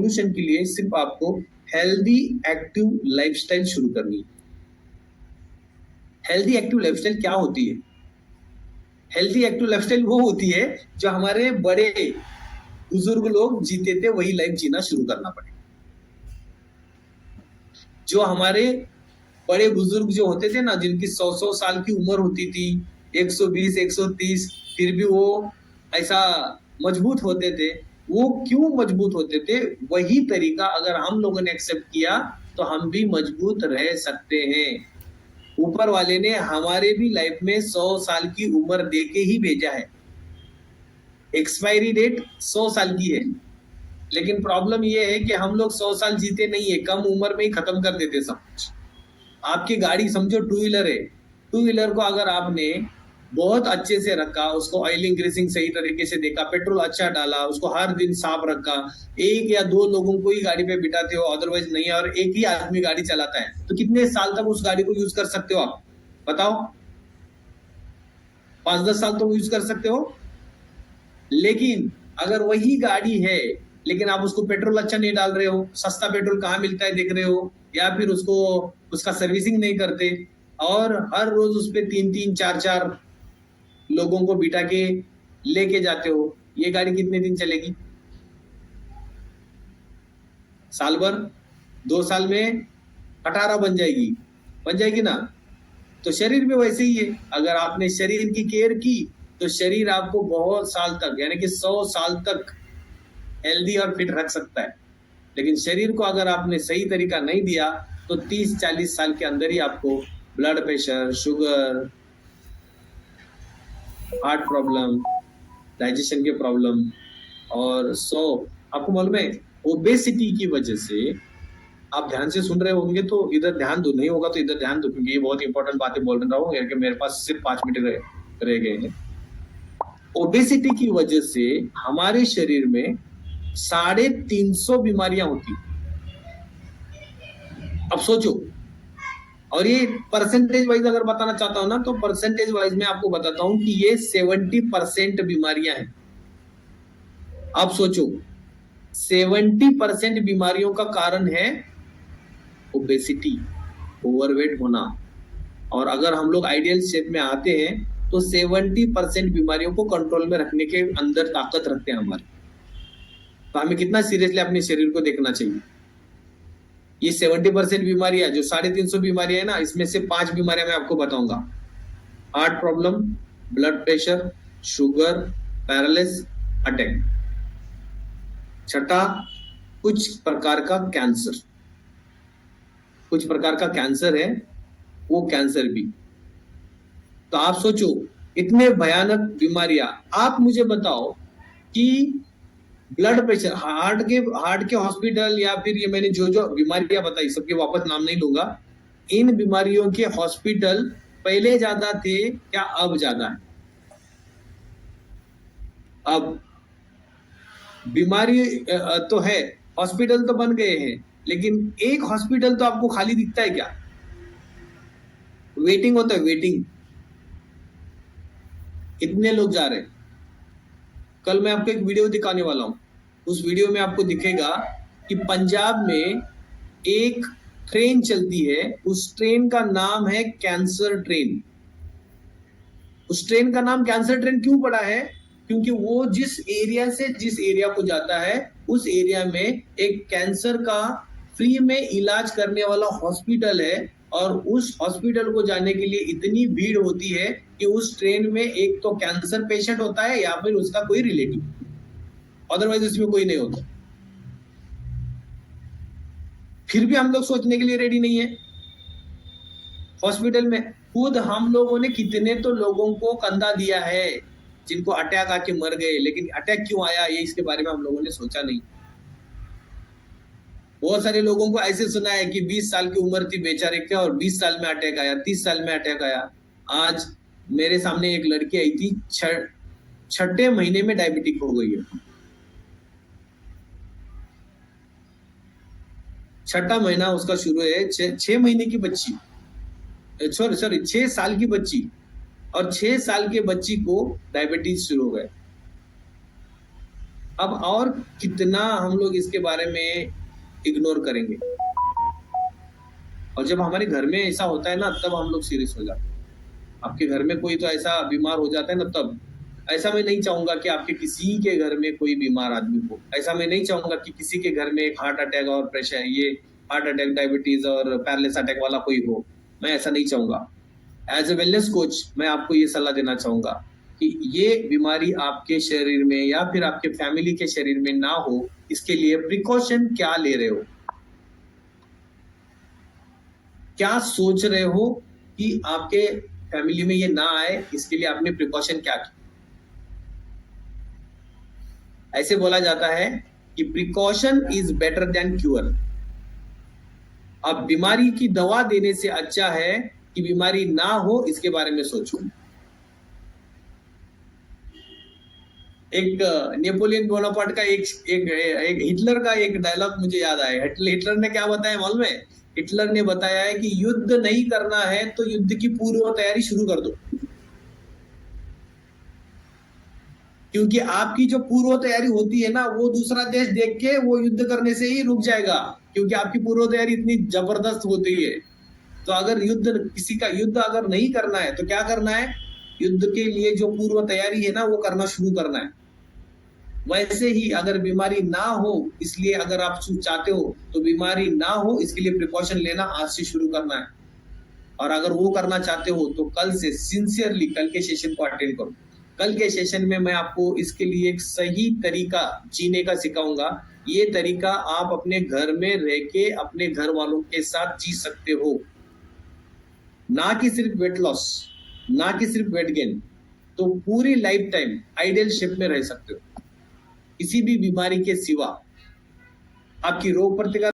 Solution के लिए सिर्फ आपको हेल्दी एक्टिव लाइफस्टाइल शुरू करनी है। हेल्दी एक्टिव लाइफस्टाइल क्या होती है? हेल्दी एक्टिव लाइफस्टाइल वो होती है जो हमारे बड़े बुजुर्ग लोग जीते थे, वही लाइफ जीना शुरू करना पड़ेगा। जो हमारे बड़े बुजुर्ग जो होते थे ना, जिनकी 100-100 साल की उम्र होती थी, 120, 130, फिर भी वो ऐसा मजबूत होते थे। वो क्यों मजबूत होते थे? वही तरीका अगर हम लोगों ने एक्सेप्ट किया तो हम भी मजबूत रह सकते हैं। ऊपर वाले ने हमारे भी लाइफ में 100 साल की उम्र दे के ही भेजा है। एक्सपायरी डेट 100 साल की है, लेकिन प्रॉब्लम ये है कि हम लोग 100 साल जीते नहीं है, कम उम्र में ही खत्म कर देते सब कुछ। आपकी गाड़ी समझो टू व्हीलर है, टू व्हीलर को अगर आपने बहुत अच्छे से रखा, उसको ऑयलिंग ग्रीसिंग सही तरीके से देखा, पेट्रोल अच्छा डाला, उसको हर दिन साफ रखा, एक या दो लोगों को ही गाड़ी पे बिठाते हो, अदरवाइज नहीं, और एक ही आदमी गाड़ी चलाता है, तो कितने साल तक उस गाड़ी को यूज कर सकते हो आप? बताओ। 5-10 साल तो यूज कर सकते हो। लेकिन अगर वही गाड़ी है लेकिन आप उसको पेट्रोल अच्छा नहीं डाल रहे हो, सस्ता पेट्रोल कहाँ मिलता है देख रहे हो, या फिर उसको उसका सर्विसिंग नहीं करते, और हर रोज उस पर 3-3, 4-4 लोगों को बिठा के लेके जाते हो, ये गाड़ी कितने दिन चलेगी? साल भर, 2 साल में 18 बन जाएगी ना। तो शरीर भी वैसे ही है, अगर आपने शरीर की केयर की तो शरीर आपको बहुत साल तक, यानी कि 100 साल तक हेल्दी और फिट रख सकता है। लेकिन शरीर को अगर आपने सही तरीका नहीं दिया तो 30-40 साल के अंदर ही आपको blood pressure, sugar, heart problem, digestion के प्रॉब्लम, और आपको मालूम है ओबेसिटी की वजह से, आप ध्यान से सुन रहे होंगे तो इधर ध्यान दो, नहीं होगा तो इधर ध्यान दो, क्योंकि ये बहुत इंपॉर्टेंट बातें बोल रहा हूँ, कि मेरे पास सिर्फ 5 मिनट रह गए हैं। ओबेसिटी की वजह से हमारे शरीर में 350 बीमारियां होती। अब सोचो, और ये परसेंटेज वाइज अगर बताना चाहता हूं ना, तो परसेंटेज वाइज मैं आपको बताता हूं कि ये 70% बीमारियां हैं। आप सोचो, 70% बीमारियों का कारण है ओबेसिटी, ओवरवेट होना। और अगर हम लोग आइडियल शेप में आते हैं तो 70% बीमारियों को कंट्रोल में रखने के अंदर ताकत रखते हैं हमारे। तो हमें कितना सीरियसली अपने शरीर को देखना चाहिए। ये 70% बीमारियां, जो 350 बीमारियां है ना, इसमें से 5 बीमारियां मैं आपको बताऊंगा। Heart problem, blood pressure, sugar, paralysis, attack. छठा, कुछ प्रकार का कैंसर। कुछ प्रकार का कैंसर है, वो कैंसर भी। तो आप सोचो, इतने भयानक बीमारियां। आप मुझे बताओ कि ब्लड प्रेशर, हार्ट के हॉस्पिटल, या फिर ये मैंने जो जो बीमारियां बताई सबके वापस नाम नहीं लूंगा, इन बीमारियों के हॉस्पिटल पहले ज्यादा थे क्या अब ज्यादा है? अब बीमारी तो है, हॉस्पिटल तो बन गए हैं, लेकिन एक हॉस्पिटल तो आपको खाली दिखता है क्या? वेटिंग होता है, वेटिंग। इतने लोग जा रहे हैं। कल मैं आपको एक वीडियो दिखाने वाला हूं, उस वीडियो में आपको दिखेगा कि पंजाब में एक ट्रेन चलती है, उस ट्रेन का नाम है कैंसर ट्रेन। उस ट्रेन का नाम कैंसर ट्रेन क्यों पड़ा है? क्योंकि वो जिस एरिया से जिस एरिया को जाता है, उस एरिया में एक कैंसर का फ्री में इलाज करने वाला हॉस्पिटल है, और उस हॉस्पिटल को जाने के लिए इतनी भीड़ होती है कि उस ट्रेन में एक तो कैंसर पेशेंट होता है या फिर उसका कोई रिलेटिव, अदरवाइज उसमें कोई नहीं होता। फिर भी हम लोग सोचने के लिए रेडी नहीं है। हॉस्पिटल में खुद हम लोगों ने कितने तो लोगों को कंधा दिया है जिनको अटैक आके मर गए, लेकिन अटैक क्यों आया ये इसके बारे में हम लोगों ने सोचा नहीं। बहुत सारे लोगों को ऐसे सुना है कि 20 साल की उम्र थी बेचारे के और 20 साल में अटैक आया, 30 साल में अटैक आया। आज मेरे सामने एक लड़की आई थी, 6ठे महीने में डायबिटिक हो गई है। 6ठा महीना उसका शुरू है, 6 महीने की बच्ची, सॉरी 6 साल की बच्ची, और 6 साल के बच्ची को डायबिटीज शुरू हो गए। अब और कितना हम लोग इसके बारे में इग्नोर करेंगे, और जब हमारे घर में ऐसा होता है ना तब हम लोग सीरियस हो जाते हैं। आपके घर में कोई तो ऐसा बीमार हो जाता है ना तब, ऐसा मैं नहीं चाहूंगा कि आपके किसी के घर में कोई बीमार आदमी हो, ऐसा मैं नहीं चाहूंगा कि किसी के घर में एक हार्ट अटैक और प्रेशर, ये हार्ट अटैक, डायबिटीज और पैरालिसिस अटैक वाला कोई हो, मैं ऐसा नहीं चाहूंगा। एज ए वेलनेस कोच मैं आपको ये सलाह देना चाहूंगा कि ये बीमारी आपके शरीर में या फिर आपके फैमिली के शरीर में ना हो, इसके लिए प्रिकॉशन क्या ले रहे हो, क्या सोच रहे हो कि आपके फैमिली में ये ना आए, इसके लिए आपने प्रिकॉशन क्या की। ऐसे बोला जाता है कि precaution is better than cure. अब बीमारी की दवा देने से अच्छा है कि बीमारी ना हो इसके बारे में सोचो। एक नेपोलियन बोनापार्ट का एक हिटलर का एक डायलॉग मुझे याद आया। हिटलर ने क्या बताया मालूम है? हिटलर ने बताया है कि युद्ध नहीं करना है तो युद्ध की पूर्व तैयारी शुरू कर दो, क्योंकि आपकी जो पूर्व तैयारी होती है ना वो दूसरा देश देख के वो युद्ध करने से ही रुक जाएगा, क्योंकि आपकी पूर्व तैयारी इतनी जबरदस्त होती है। तो अगर किसी का युद्ध अगर नहीं करना है तो क्या करना है? युद्ध के लिए जो पूर्व तैयारी है ना वो करना शुरू करना है। वैसे ही अगर बीमारी ना हो, इसलिए अगर आप चाहते हो तो बीमारी ना हो इसके लिए प्रिकॉशन लेना आज से शुरू करना है। और अगर वो करना चाहते हो तो कल से सिंसियरली कल के सेशन को अटेंड करो। कल के सेशन में मैं आपको इसके लिए एक सही तरीका जीने का सिखाऊंगा। ये तरीका आप अपने घर में रह के अपने घर वालों के साथ जी सकते हो, ना कि सिर्फ वेट लॉस, ना कि सिर्फ वेट गेन, तो पूरी लाइफ टाइम आइडियल शेप में रह सकते हो किसी भी बीमारी के सिवा। आपकी रोग प्रतिकार